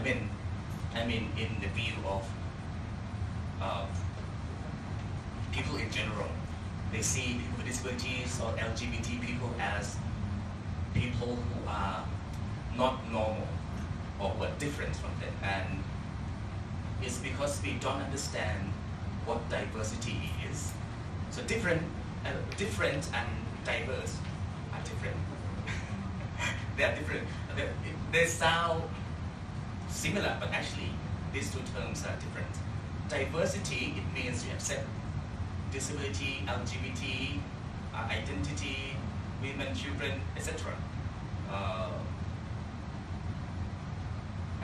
in the view of people in general, they see people with disabilities or LGBT people as people who are not normal or who are different from them, and it's because we don't understand what diversity is. So different and diverse are different. They are different. They sound similar, but actually these two terms are different. Diversity, it means you accept disability, LGBT, identity, women, children, etc.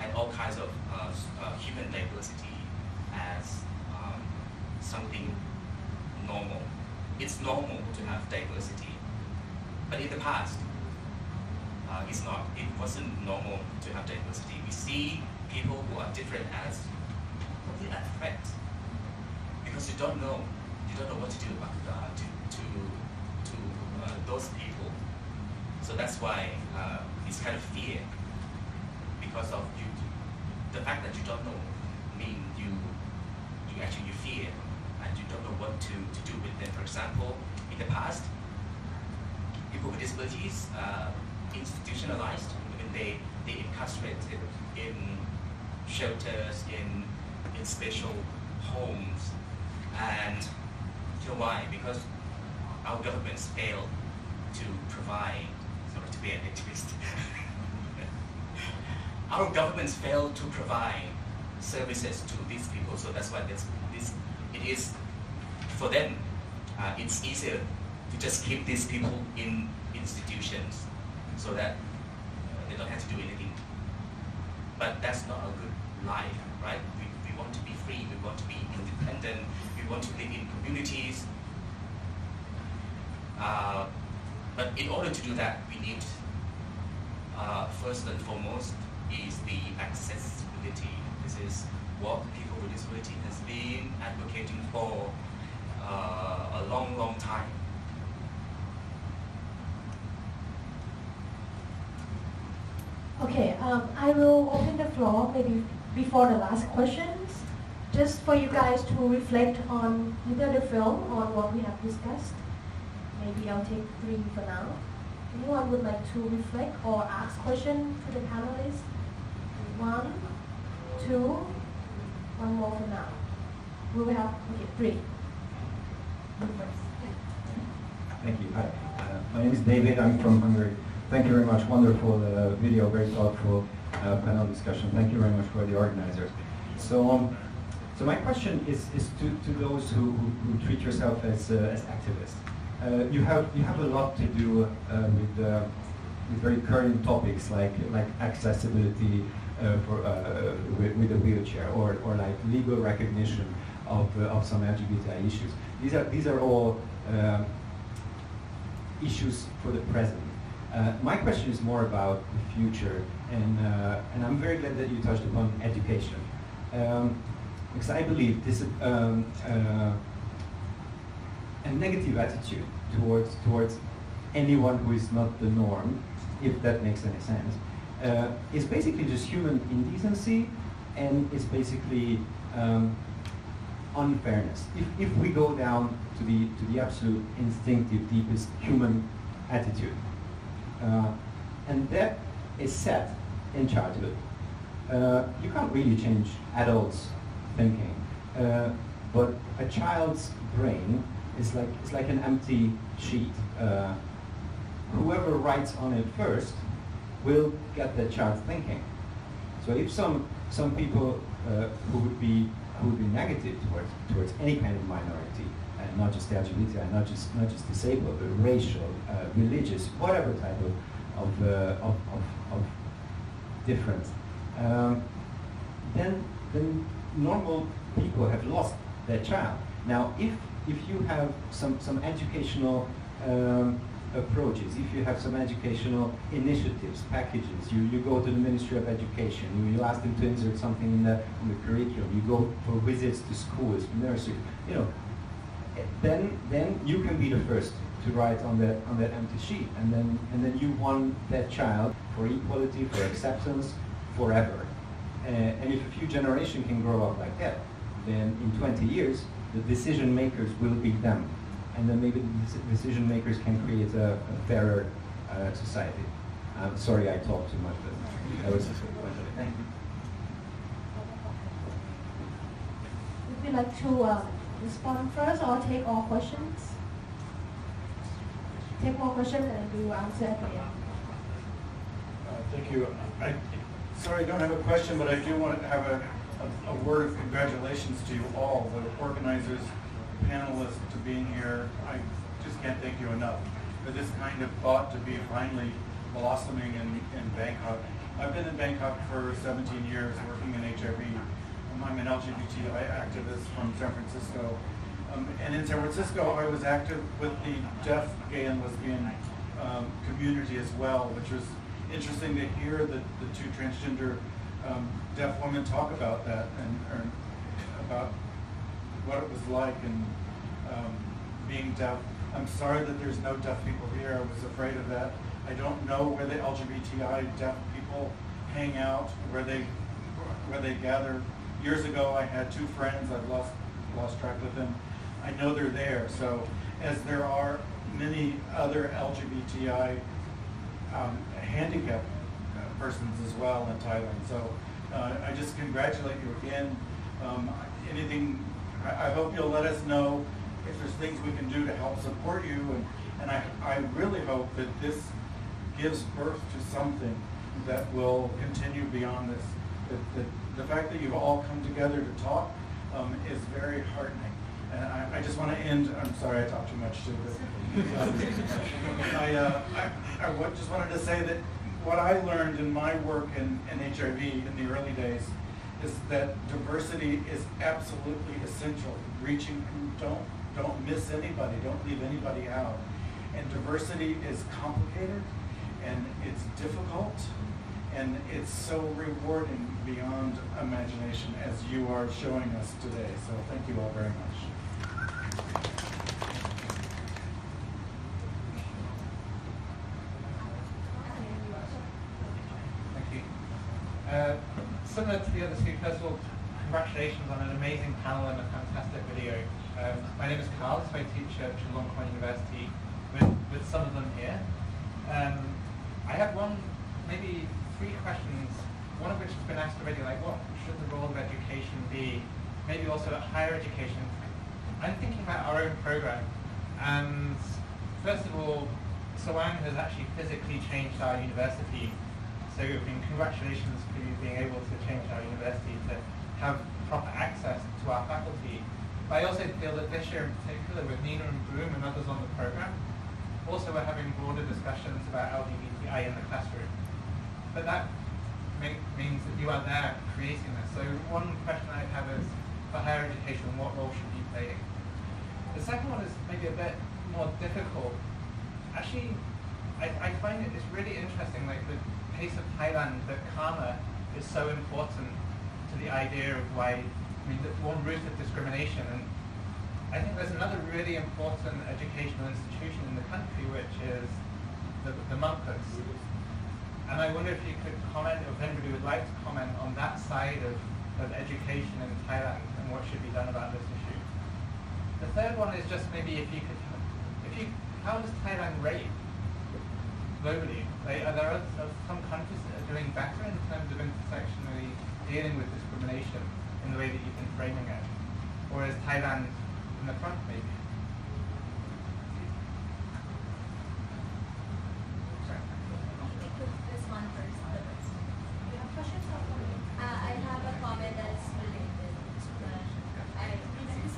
And all kinds of human diversity as something normal. It's normal to have diversity, but in the past, it's not. It wasn't normal to have diversity. We see people who are different as probably a threat because you don't know what to do about to those people. So that's why it's kind of fear, because of the fact that you don't know mean you fear and you don't know what to do with them. For example, in the past, people with disabilities institutionalized. They incarcerated in shelters, in special homes, and you know why? Because our governments fail to provide. Sorry to be an activist. Our governments fail to provide services to these people, so that's why it is for them. It's easier to just keep these people in institutions so that they don't have to do anything. But that's not a good life, right? We want to be free, we want to be independent, we want to live in communities. But in order to do that, we need, first and foremost, is the accessibility. This is what people with disability has been advocating for a long, long time. Okay, I will open the floor maybe before the last questions, just for you guys to reflect on either the film or what we have discussed. Maybe I'll take 3 for now. Anyone would like to reflect or ask questions to the panelists? 1, 2, 1 more for now. We will have, okay, 3. You first. Thank you. Hi, my name is David. I'm from Hungary. Thank you very much. Wonderful video, very thoughtful panel discussion. Thank you very much for the organizers. So my question is to those who treat yourself as activists. You have a lot to do with very current topics like accessibility with a wheelchair or like legal recognition of some LGBTI issues. These are all issues for the present. My question is more about the future, and I'm very glad that you touched upon education, because I believe this a negative attitude towards anyone who is not the norm, if that makes any sense, is basically just human indecency, and it's basically unfairness. If we go down to the absolute instinctive, deepest human attitude, and that is set in childhood. You can't really change adults' thinking, but a child's brain is like an empty sheet. Whoever writes on it first will get the child thinking. So if some people who would be negative towards any kind of minority, and not just LGBTI, not just disabled, but racial, religious, whatever type of difference, then normal people have lost their child. Now, if you have some educational approaches, if you have some educational initiatives, packages, you go to the Ministry of Education, you ask them to insert something in the curriculum, you go for visits to schools, nurseries, then you can be the first to write on that empty sheet, and then you won that child for equality, for acceptance, forever. And if a few generations can grow up like that, then in 20 years, the decision makers will be them. And then maybe the decision makers can create a fairer society. Sorry I talked too much, but that was just a point of it. Thank you. Would you like to respond first or take all questions? Take more questions and do answer at the end. Thank you. Sorry, I don't have a question, but I do want to have a word of congratulations to you all, the organizers, panelists, to being here. I just can't thank you enough for this kind of thought to be finally blossoming in Bangkok. I've been in Bangkok for 17 years working in HIV. I'm an LGBTI activist from San Francisco. And in San Francisco, I was active with the deaf, gay, and lesbian community as well, which was interesting to hear the two transgender deaf women talk about that and about what it was like and being deaf. I'm sorry that there's no deaf people here. I was afraid of that. I don't know where the LGBTI deaf people hang out, where they gather. Years ago, I had two friends. I've lost track of them. I know they're there. So, as there are many other LGBTI handicapped persons as well in Thailand. So, I just congratulate you again. I hope you'll let us know if there's things we can do to help support you. And I really hope that this gives birth to something that will continue beyond this. The fact that you've all come together to talk is very heartening. And I just want to end, I'm sorry I talked too much too, but I just wanted to say that what I learned in my work in HIV in the early days is that diversity is absolutely essential. Don't miss anybody, don't leave anybody out. And diversity is complicated, and it's difficult, and it's so rewarding beyond imagination, as you are showing us today. So thank you all very much. Thank you. Similar to the other two, first of all, congratulations on an amazing panel and a fantastic video. My name is Carl, so I teach at Chulalongkorn University with some of them here. I have maybe three questions, one of which has been asked already, like what should the role of education be? Maybe also at higher education. I'm thinking about our own program, and first of all, Sawang has actually physically changed our university. So congratulations for you being able to change our university to have proper access to our faculty. But I also feel that this year in particular, with Nina and Broom and others on the program, also we're having broader discussions about LGBTI in the classroom. But that means that you are there creating this. So one question I have is, for higher education, what role should you play? The second one is maybe a bit more difficult. Actually, I find it's really interesting, like the case of Thailand, that karma is so important to the idea of why, the one root of discrimination. And I think there's another really important educational institution in the country, which is the monks. And I wonder if you could comment, or if anybody would like to comment on that side of education in Thailand and what should be done about this issue. The third one is just maybe how does Thailand rate globally? Are there some countries that are doing better in terms of intersectionally dealing with discrimination in the way that you've been framing it? Or is Thailand in the front maybe? I have a comment that's related.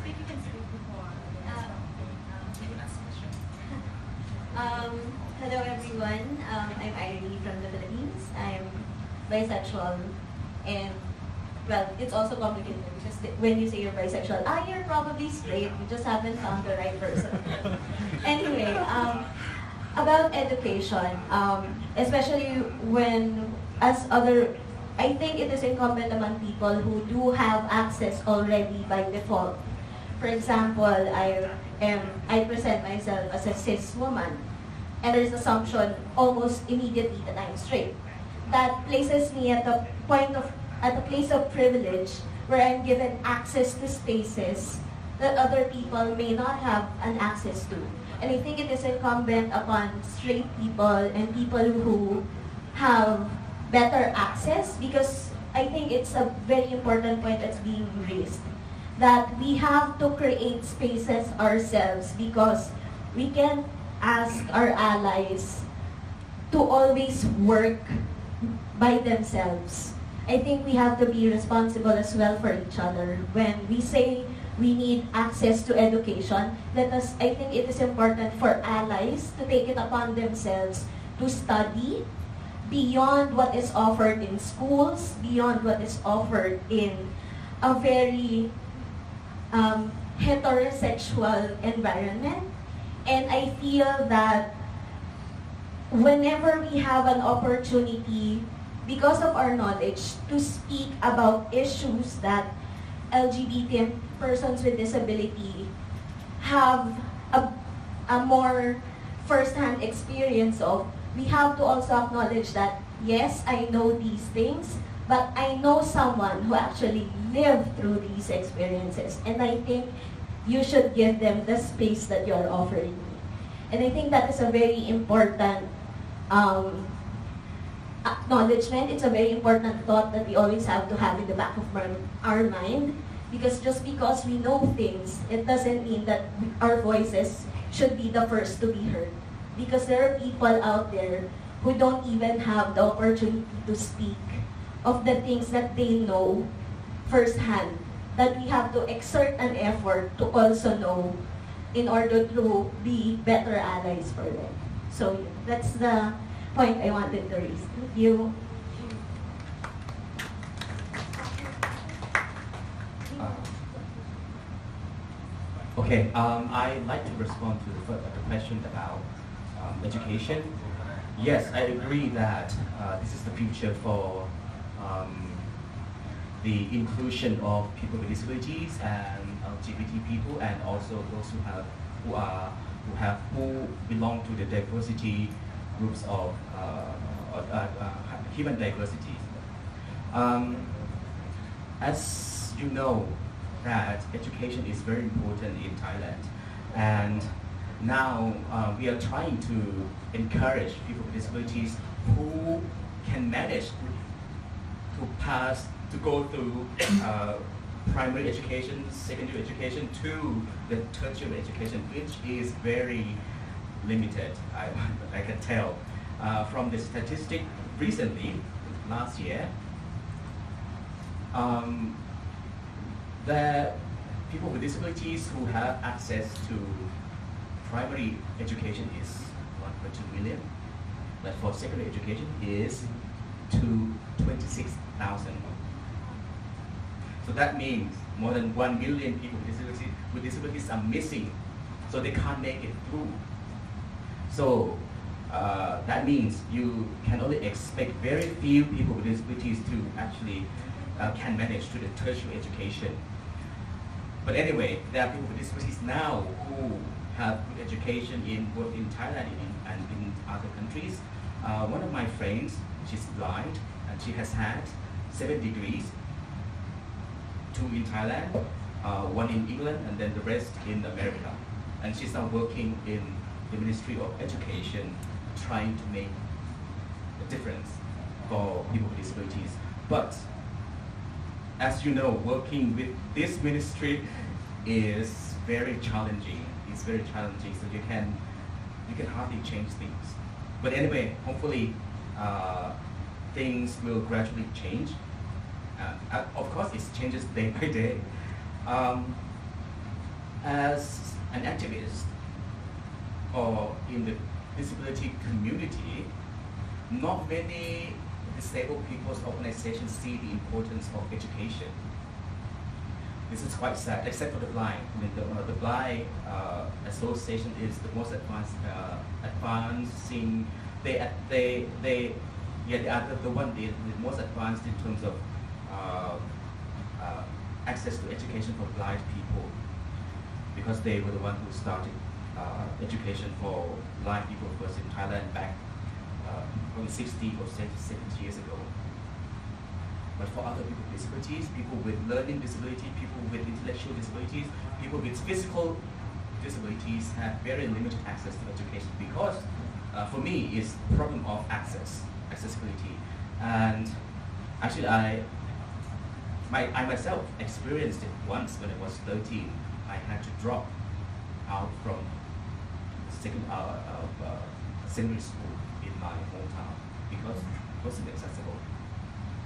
You can speak before. Hello everyone. I'm Irene from the Philippines. I'm bisexual, and well, it's also complicated because when you say you're bisexual, you're probably straight. You just haven't found the right person. Anyway, about education, especially I think it is incumbent among people who do have access already by default. For example, I present myself as a cis woman, and there's assumption almost immediately that I'm straight. That places me at the point of at a place of privilege where I'm given access to spaces that other people may not have an access to. And I think it is incumbent upon straight people and people who have better access, because I think it's a very important point that's being raised, that we have to create spaces ourselves, because we can ask our allies to always work by themselves. I think we have to be responsible as well for each other. When we say we need access to education, I think it is important for allies to take it upon themselves to study beyond what is offered in schools, beyond what is offered in a very heterosexual environment. And I feel that whenever we have an opportunity, because of our knowledge, to speak about issues that LGBT persons with disability have a more first-hand experience of, we have to also acknowledge that, yes, I know these things, but I know someone who actually lived through these experiences. And I think you should give them the space that you're offering me. And I think that is a very important acknowledgement. It's a very important thought that we always have to have in the back of our mind. Because just because we know things, it doesn't mean that our voices should be the first to be heard. Because there are people out there who don't even have the opportunity to speak of the things that they know firsthand, that we have to exert an effort to also know in order to be better allies for them. So that's the point I wanted to raise. Thank you. Okay, I'd like to respond to the question about education. Yes, I agree that this is the future for the inclusion of people with disabilities and LGBT people, and also those who belong to the diversity groups of human diversity. As you know, that education is very important in Thailand, and now we are trying to encourage people with disabilities who can manage to go through primary education, secondary education, to the tertiary education, which is very limited. I can tell from the statistic recently, last year, the people with disabilities who have access to primary education is 1.2 million, but for secondary education is to 26,000. So that means more than 1 million people with disabilities are missing, so they can't make it through. So that means you can only expect very few people with disabilities to actually can manage to the tertiary education. But anyway, there are people with disabilities now who have good education both in Thailand and in other countries. One of my friends, she's blind, and she has had 7 degrees, 2 in Thailand, 1 in England, and then the rest in America. And she's now working in the Ministry of Education, trying to make a difference for people with disabilities. But as you know, working with this ministry is very challenging. It's very challenging, so you can hardly change things. But anyway, hopefully things will gradually change. Of course, it changes day by day. As an activist or in the disability community, not many disabled people's organizations see the importance of education. This is quite sad, except for the blind. I mean, the blind association is the most advancing. They are the most advanced in terms of access to education for blind people, because they were the one who started education for blind people first in Thailand back probably 60 or 70 years ago. But for other people with disabilities, people with learning disability, people with intellectual disabilities, people with physical disabilities have very limited access to education because for me it's a problem of accessibility. And actually I myself experienced it once when I was 13. I had to drop out from secondary school in my hometown because it wasn't accessible.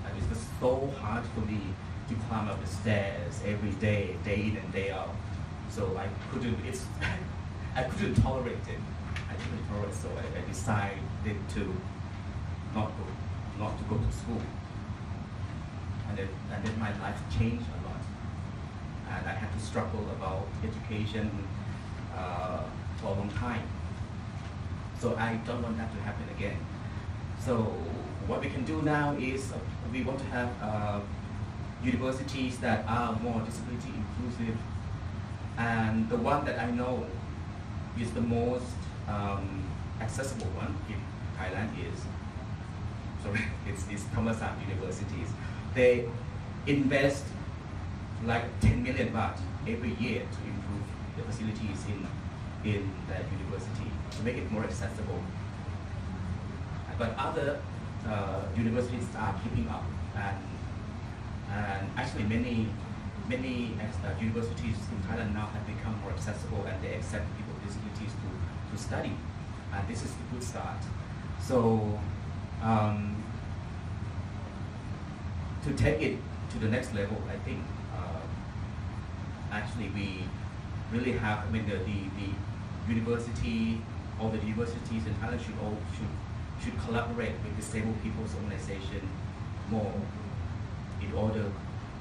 And it was so hard for me to climb up the stairs every day, day in and day out. So I couldn't tolerate it. So I decided to not to go to school. And then my life changed a lot. And I had to struggle about education for a long time. So I don't want that to happen again. So what we can do now is we want to have universities that are more disability inclusive. And the one that I know is the most accessible one in Thailand is, it's Thammasat universities. They invest like 10 million baht every year to improve the facilities in that university to make it more accessible. But other universities are keeping up, and actually many universities in Thailand now have become more accessible and they accept people with disabilities to study, and this is a good start. So to take it to the next level, I think actually we really have, the university, all the universities in Thailand should collaborate with disabled people's organization more in order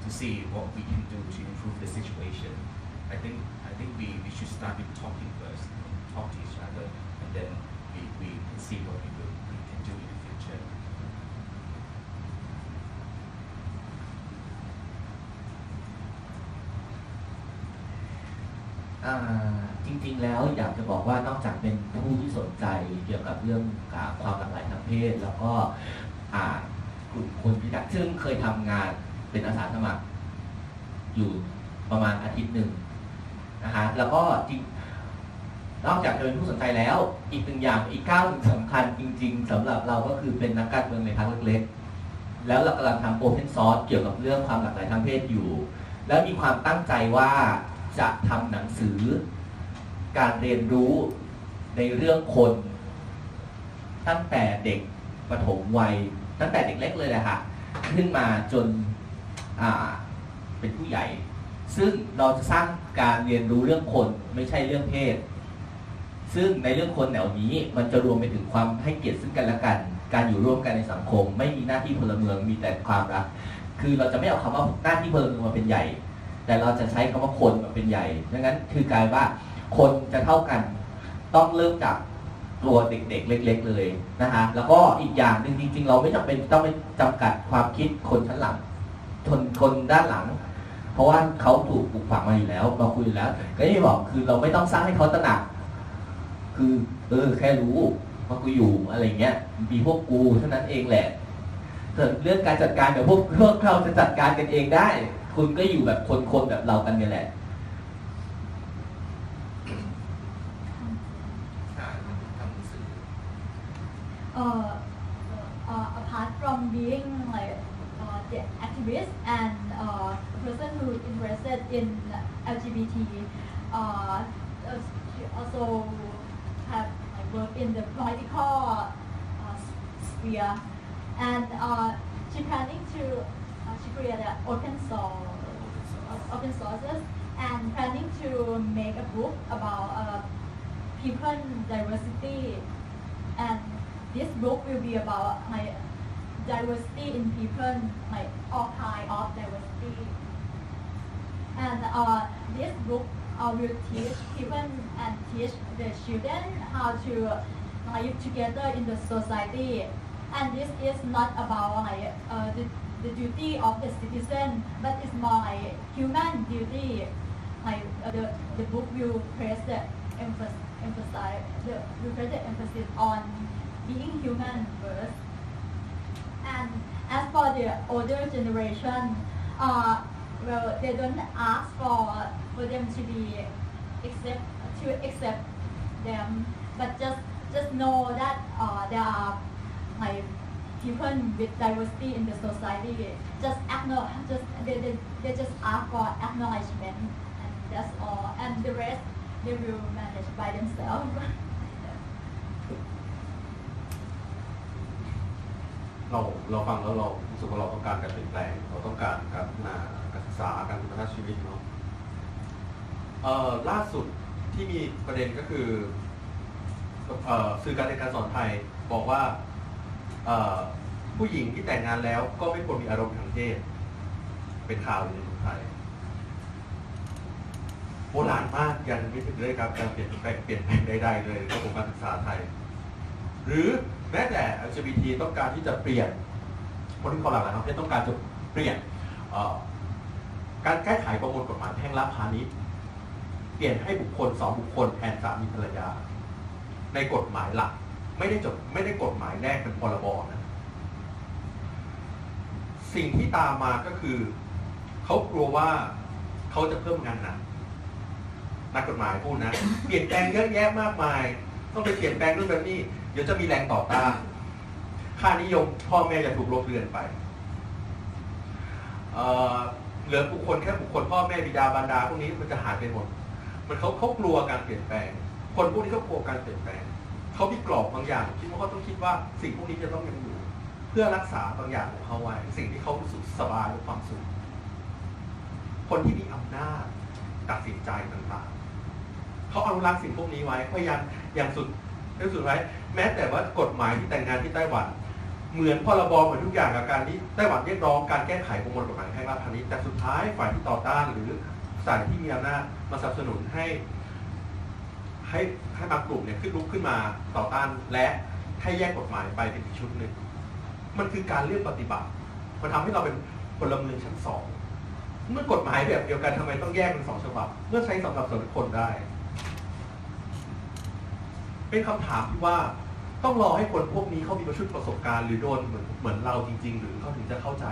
to see what we can do to improve the situation. I think we should start with talking first, talk to each other, and then we can see what we can do in the future. จริงๆแล้วอยากจะบอกว่านอกจากเป็นผู้ที่สนใจเกี่ยวกับเรื่องความหลากหลายทางเพศแล้วก็กลุ่มคนพิการซึ่งเคยทำงานเป็นอาสาสมัครอยู่ประมาณอาทิตย์หนึ่งนะฮะแล้วก็นอกจากจะเป็นผู้สนใจแล้วอีกหนึ่งอย่างอีกก้าวหนึ่งสำคัญจริงๆสำหรับเราก็คือเป็นนักการเมืองในพรรคเล็กๆแล้วเรากำลังทำ Open Source เกี่ยวกับเรื่องความหลากหลายทางเพศอยู่แล้วมีความตั้งใจว่าจะทำหนังสือการเรียนรู้ในเรื่องคนตั้งแต่เด็กประถมวัยตั้งแต่เด็กเล็กเลยแหละค่ะขึ้นมาจนเป็นผู้ใหญ่ซึ่งเราจะสร้างการเรียนรู้เรื่องคนไม่ใช่เรื่องเพศซึ่งในเรื่องคนแนวนี้มันจะรวมไปถึงความให้เกียรติซึ่งกันและกันการอยู่ร่วมกันในสังคมไม่มีหน้าที่พลเมืองมีแต่ความรักคือเราจะไม่เอาคำว่าหน้าที่พลเมืองมาเป็นใหญ่แต่เราจะใช้คำว่าคนมาเป็นใหญ่ดังนั้นคือกลายว่าคนจะเท่ากันต้องเริ่มจากตัวเด็กๆเล็กๆเลยนะฮะแล้วก็อีกอย่างหนึ่งจริงๆเราไม่จำเป็นต้องไปจำกัดความคิดคนชั้นหลังคนด้านหลังเพราะว่าเขาถูกปลูกฝังมาอยู่แล้วเราคุยอยู่แล้วก็ที่บอกคือเราไม่ต้องสร้างให้เขาตระหนักคือแค่รู้ว่ากูอยู่อะไรเงี้ยมีพวกกูเท่านั้นเองแหละส่วนเรื่องการจัดการเดี๋ยวพวกเราจะจัดการกันเองได้คุณก็อยู่แบบคนๆแบบเรากันนี่แหละ apart from being like the activist and a person who is interested in LGBT, she also have like, worked in the political sphere, and she planning to she created open sources and planning to make a book about people diversity, and this book will be about like diversity in people, like all kind of diversity. And this book will teach people and teach the children how to live together in the society. And this is not about like the duty of the citizen, but it's more like human duty. Like the book will place the emphasis on being human first. And as for the older generation, well, they don't ask for them to be accept them, but just know that there are like people with diversity in the society. Just they just ask for acknowledgement, and that's all. And the rest they will manage by themselves. เราฟังแล้วเรารู้สึกว่าเราต้องการการเปลี่ยนแปลงเราต้องการการพัฒนาการศึกษาการพัฒนาชีวิตเนาะล่าสุดที่มีประเด็นก็คือสื่อการเรียนการสอนไทยบอกว่าผู้หญิงที่แต่งงานแล้วก็ไม่ควรมีอารมณ์ทางเพศเป็นข่าวในเมืองไทยโบราณมากยังไม่ถึงเลยครับการเปลี่ยนแปลงใดๆเลยระบบการศึกษาไทยหรือแม้แต่ LGBT ต้องการที่จะเปลี่ยนคนที่เขาหลากหลายทางเพศต้องการจะเปลี่ยนการแก้ไขประมวลกฎหมายแพ่งและพาณิชย์เปลี่ยนให้บุคคล2 บุคคลแทนสามีภรรยาในกฎหมายหลักไม่ได้กฎหมายแรกเป็นพรบนะสิ่งที่ตามมาก็คือเขากลัวว่าเขาจะเพิ่มงานหนักนักกฎหมายพูดนะเปลี่ยนแปลงเยอะแยะมากมายต้องไปเปลี่ยนแปลงเรื่องแบบนี้เดี๋ยวจะมีแรงต่อต้านค่านิยมพ่อแม่จะถูกลบเลือนไปเหลือบุคคลแค่บุคคลพ่อแม่บิดาบรรดาพวกนี้มันจะหายไปหมดมันเขากลัวการเปลี่ยนแปลงคนพวกนี้เขากลัวการเปลี่ยนแปลงเขามีกรอบบางอย่างคิดว่าเขาต้องคิดว่าสิ่งพวกนี้จะต้องยังอยู่เพื่อรักษาบางอย่างของเขาไว้สิ่งที่เขารู้สึกสบายและความสุขคนที่มีอำนาจตัดสินใจต่างๆเขาอนุรักษ์สิ่งพวกนี้ไว้พยายามอย่างสุดไว้แม้แต่ว่ากฎหมายที่แต่งงานที่ไต้หวันเหมือนพรบเหมือนทุกอย่างกับการที่ไต้หวันเรียกร้องการแก้ไขประมวลกฎหมายแพ่งและพาณิชย์แต่สุดท้ายฝ่ายที่ต่อต้านหรือฝ่ายที่มีอำนาจมาสนับสนุนให้บางกลุ่มเนี่ยลุกขึ้นมาต่อต้านและให้แยกกฎหมายไปเป็นอีกชุดหนึ่งมันคือการเลือกปฏิบัติมันทำให้เราเป็นพลเมืองชั้น2เมื่อกฎหมายแบบเดียวกันทำไมต้องแยกเป็น2 ฉบับเมื่อใช้สำหรับส่วนบุคคลได้เป็นคำถามที่ว่าต้องรอให้คนพวกนี้เขามีประสบการณ์หรือโดนเหมือนเราจริงๆหรือเขาถึงจะเข้าใจ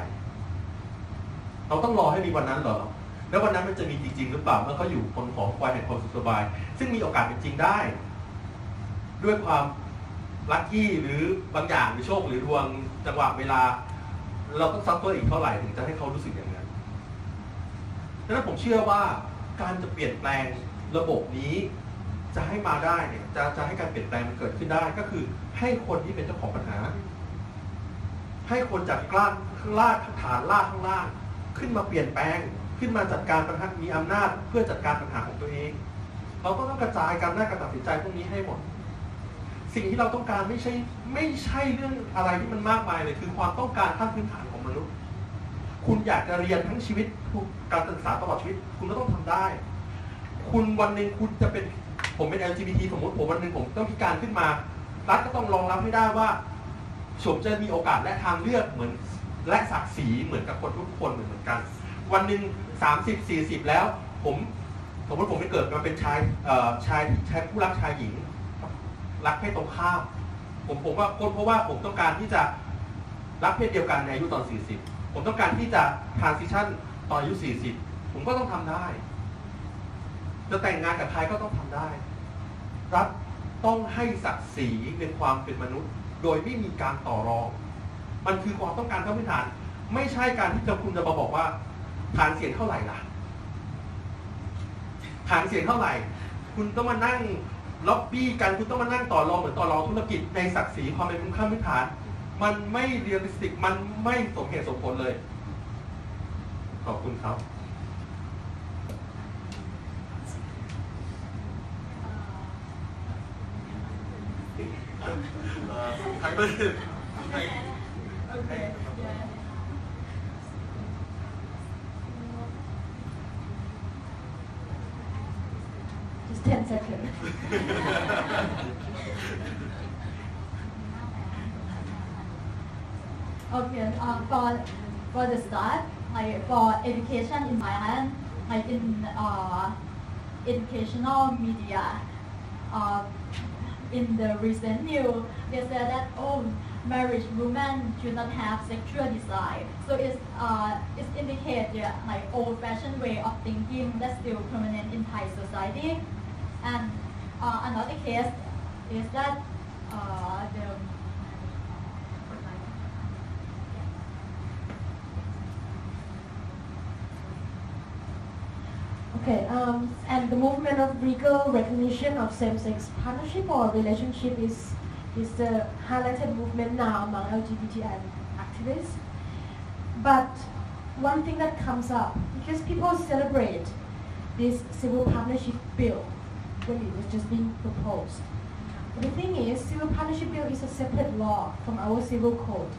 เราต้องรอให้มีวันนั้นเหรอแล้ววันนั้นมันจะมีจริงๆหรือเปล่าเมื่อเขาอยู่คนของวัยแห่งความสุขสบายซึ่งมีโอกาสเป็นจริงได้ด้วยความลัคกี้หรือบางอย่างหรือโชคหรือดวงจังหวะเวลาเราต้องซับตัวอีกเท่าไหร่ถึงจะให้เขารู้สึกอย่างนั้นดังนั้นผมเชื่อว่าการจะเปลี่ยนแปลงระบบนี้จะให้มาได้เนี่ยจะให้การเปลี่ยนแปลงมันเกิดขึ้นได้ก็คือให้คนที่เป็นเจ้าของปัญหาให้คนจากข้างล่างฐานล่างข้างล่างขึ้นมาเปลี่ยนแปลงขึ้นมาจัดการปัญหามีอำนาจเพื่อจัดการปัญหาของตัวเองเราต้องกระจายการการตัดสินใจพวกนี้ให้หมดสิ่งที่เราต้องการไม่ใช่เรื่องอะไรที่มันมากมายเลยคือความต้องการขั้นพื้นฐานของมนุษย์คุณอยากจะเรียนทั้งชีวิตการศึกษาตลอดชีวิตคุณก็ต้องทำได้คุณวันหนึ่งคุณจะเป็นผมเป็น LGBT สมมติผมวันหนึ่งผมต้องพิการขึ้นมารัฐก็ต้องรองรับให้ได้ว่าผมจะมีโอกาสและทางเลือกเหมือนและศักดิ์ศรีเหมือนกับคนทุกคนเหมือนกันวันหนึ่ง30-40แล้วผมสมมติผมไปเกิดมาเป็นชายผู้รักชายหญิงรักเพศตรงข้ามผมว่าเพราะว่าผมต้องการที่จะรักเพศเดียวกันในอายุตอน40ผมต้องการที่จะ transition ตอนอายุ40ผมก็ต้องทำได้จะแต่งงานกับใครก็ต้องทำได้รัฐต้องให้ศักดิ์ศรีในความเป็นมนุษย์โดยไม่มีการต่อรองมันคือความต้องการขั้นพื้นฐานไม่ใช่การที่คุณจะมาบอกว่าฐานเสียงเท่าไหร่ล่ะฐานเสียงเท่าไหร่คุณต้องมานั่งล็อบบี้กันคุณต้องมานั่งต่อรองเหมือนต่อรองธุรกิจในศักดิ์ศรีความเป็นขั้นพื้นฐานมันไม่เรียลลิสติกมันไม่สมเหตุสมผลเลยขอบคุณครับOkay. Just 10 seconds. Okay. For the start, like for education in Thailand, like in educational media, in the recent news, they said that marriage women do not have sexual desire. So it's indicate the like old-fashioned way of thinking that's still prominent in Thai society. And another case is that Okay, and the movement of legal recognition of same-sex partnership or relationship is the highlighted movement now among LGBTI activists. But one thing that comes up, because people celebrate this civil partnership bill when it was just being proposed. But the thing is, civil partnership bill is a separate law from our civil code.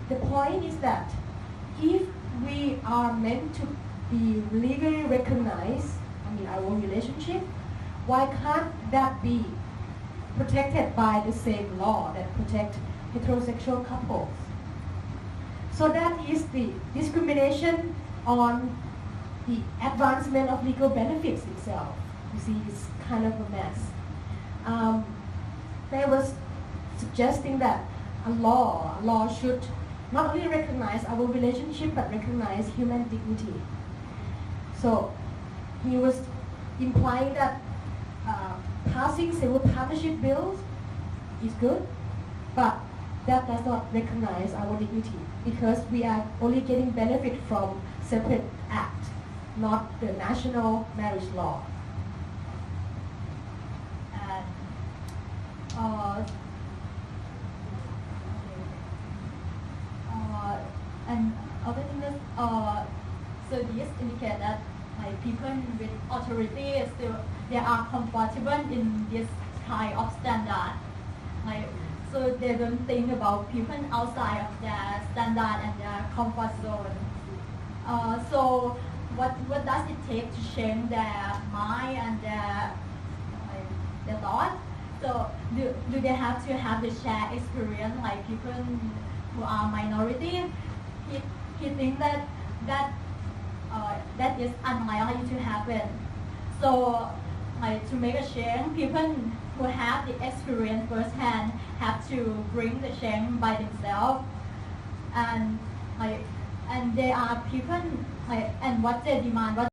The point is that if we are meant to be legally recognized, our relationship, why can't that be protected by the same law that protect heterosexual couples? So that is the discrimination on the advancement of legal benefits itself. You see, it's kind of a mess. They was suggesting that a law should not only recognize our relationship but recognize human dignity. So he was implying that passing civil partnership bills is good, but that does not recognize our dignity because we are only getting benefit from separate act, not the national marriage law. And other thing is, so this indicate that like people with authority still they are comfortable in this kind of standard. Like so they don't think about people outside of their standard and their comfort zone. So what does it take to change their mind and their thought? So do they have to have the shared experience like people who are minority? He thinks that is unlikely to happen. So to make a change, people who have the experience firsthand have to bring the change by themselves. And there are people and what they demand, what